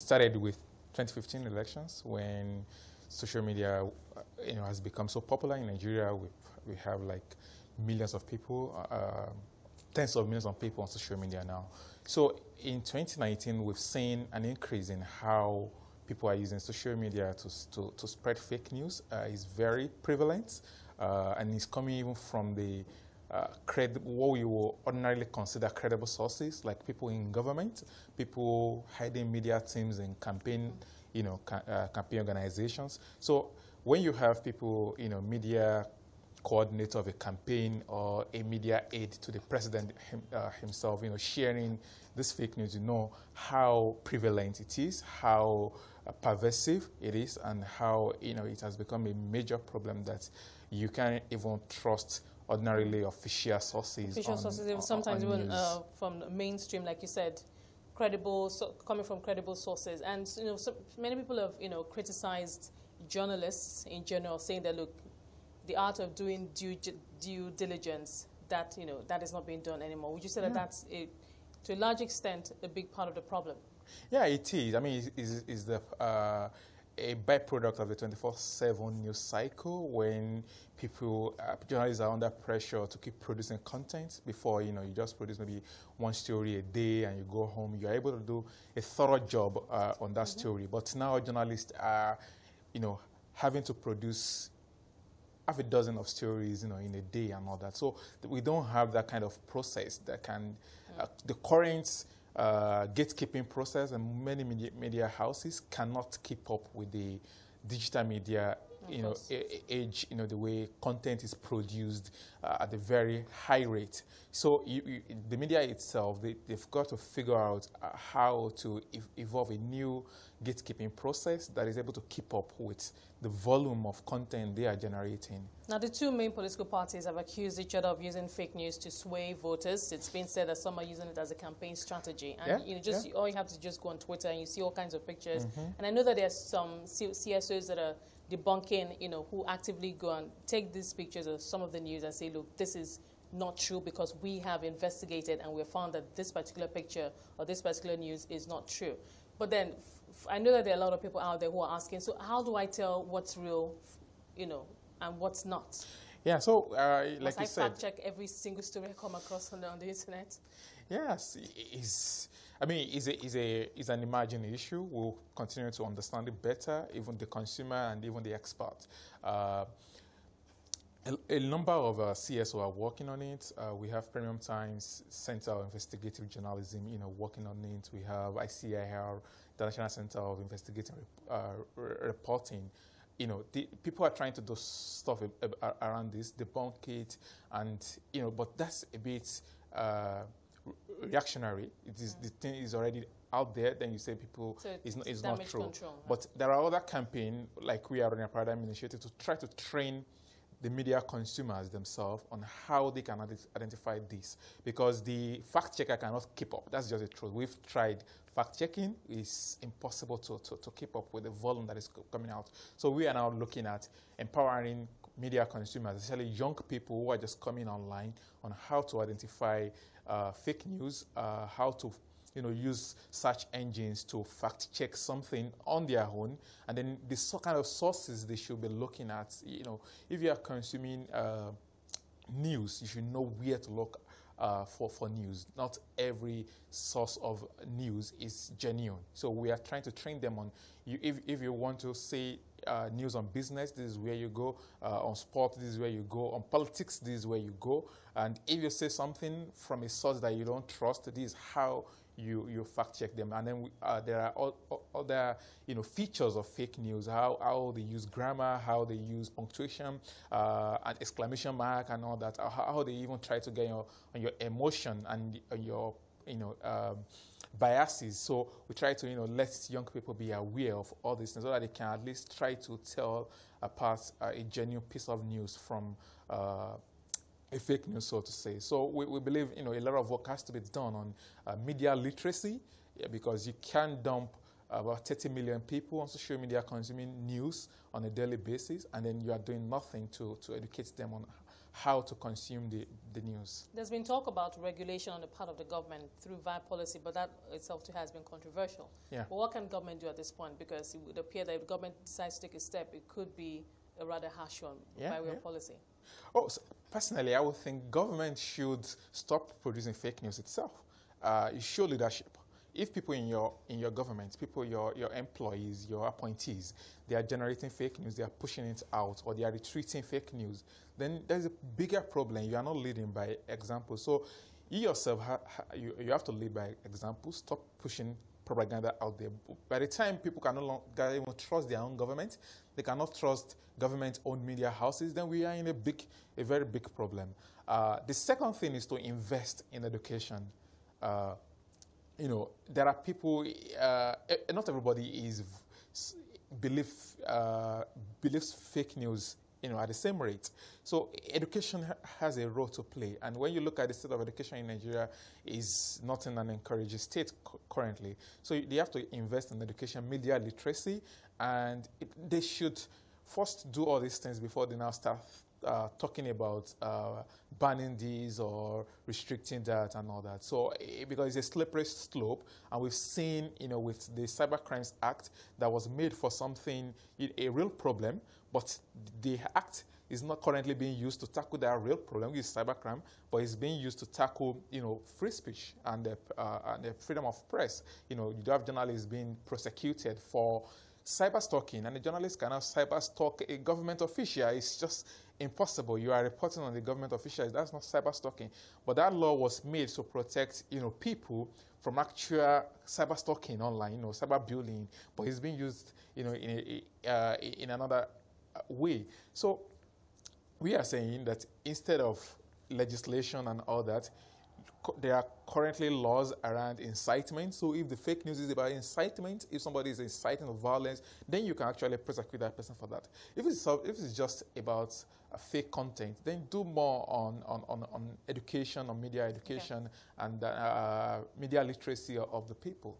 Started with 2015 elections when social media, has become so popular in Nigeria. We have like millions of people, tens of millions of people on social media now. So in 2019, we've seen an increase in how people are using social media to spread fake news. It's very prevalent, and it's coming even from the what we will ordinarily consider credible sources, like people in government, people hiding media teams in campaign, campaign organizations. So when you have people, media coordinator of a campaign or a media aide to the president himself, sharing this fake news, you know how prevalent it is, how pervasive it is, and how it has become a major problem that you can't even trust ordinarily official sources. Sometimes even from the mainstream, like you said, credible, coming from credible sources. And so many people have criticized journalists in general, saying that look, the art of doing due diligence, that that is not being done anymore. Would you say that that's to a large extent a big part of the problem? Yeah, it is. I mean, it's the a byproduct of the 24/7 news cycle when journalists are under pressure to keep producing content. Before, you just produce maybe one story a day and you go home, you're able to do a thorough job on that story. But now journalists are, having to produce half a dozen of stories, in a day and all that. So we don't have that kind of process that can, the current gatekeeping process, and many media houses cannot keep up with the digital media age, the way content is produced at a very high rate. So the media itself, they've got to figure out how to evolve a new gatekeeping process that is able to keep up with the volume of content they are generating. Now, the two main political parties have accused each other of using fake news to sway voters. It's been said that some are using it as a campaign strategy. And all you have to just go on Twitter and you see all kinds of pictures. And I know that there's some CSOs that are debunking, who actively go and take these pictures of some of the news and say, look, this is not true because we have investigated and we have found that this particular picture or this particular news is not true. But then I know that there are a lot of people out there who are asking, so how do I tell what's real, and what's not? Yeah, so like Must you I said, fact check every single story I come across on the internet? Yes, it's an emerging issue. We'll continue to understand it better, even the consumer and even the expert. A number of CSO are working on it. We have Premium Times Center of Investigative Journalism, working on it. We have ICIR, International Center of Investigative Reporting. People are trying to do stuff around this, debunk it, and but that's a bit reactionary. The thing is already out there. Then you say people So it's not true. control, right? But there are other campaigns like we are running a Paradigm Initiative to try to train the media consumers themselves on how they can identify this, because the fact checker cannot keep up. That's just the truth. We've tried fact checking; it's impossible to keep up with the volume that is coming out. So we are now looking at empowering media consumers, especially young people who are just coming online, on how to identify fake news, how to use search engines to fact check something on their own, and then the kind of sources they should be looking at. If you are consuming news, you should know where to look for news. Not every source of news is genuine. So we are trying to train them on, if you want to say news on business, this is where you go. On sport, this is where you go. On politics, this is where you go. And if you say something from a source that you don't trust, this is how you fact check them. And then there are other features of fake news, how they use grammar, how they use punctuation, and exclamation mark and all that, how they even try to get on your emotion and your biases. So we try to let young people be aware of all these things so that they can at least try to tell apart a genuine piece of news from a fake news, so to say. So we believe a lot of work has to be done on media literacy, because you can dump about 30 million people on social media consuming news on a daily basis, and then you are doing nothing to educate them on how to consume the news. There's been talk about regulation on the part of the government through VAR policy, but that itself too has been controversial. Yeah. But what can government do at this point? Because it would appear that if the government decides to take a step, it could be a rather harsh one by way of policy. Oh, so personally, I would think government should stop producing fake news itself. You show leadership. If people in your government, your employees, your appointees, they are generating fake news, they are pushing it out, or they are retweeting fake news, then there's a bigger problem. You are not leading by example. So you yourself, you have to lead by example. Stop pushing propaganda out there. By the time people can no longer even trust their own government, they cannot trust government-owned media houses, then we are in a very big problem. The second thing is to invest in education. There are people, not everybody believes fake news, at the same rate. So education has a role to play. And when you look at the state of education in Nigeria, is not in an encouraging state currently. So they have to invest in education, media literacy, and they should first do all these things before they now start talking about banning these or restricting that and all that. So, because it's a slippery slope, and we've seen, with the Cyber Crimes Act that was made for something, a real problem, but the act is not currently being used to tackle that real problem, which is cybercrime, but it's being used to tackle, free speech and the freedom of press. You have journalists being prosecuted for cyber stalking, and the journalist cannot cyber stalk a government official. It's just impossible. You are reporting on the government officials. That's not cyber stalking. But that law was made to protect, people from actual cyber stalking online, cyber bullying. But it's being used, in another way. So we are saying that instead of legislation and all that, there are currently laws around incitement. So if the fake news is about incitement, if somebody is inciting of violence, then you can actually prosecute that person for that. If it's just about fake content, then do more on education, on media education, and media literacy of the people.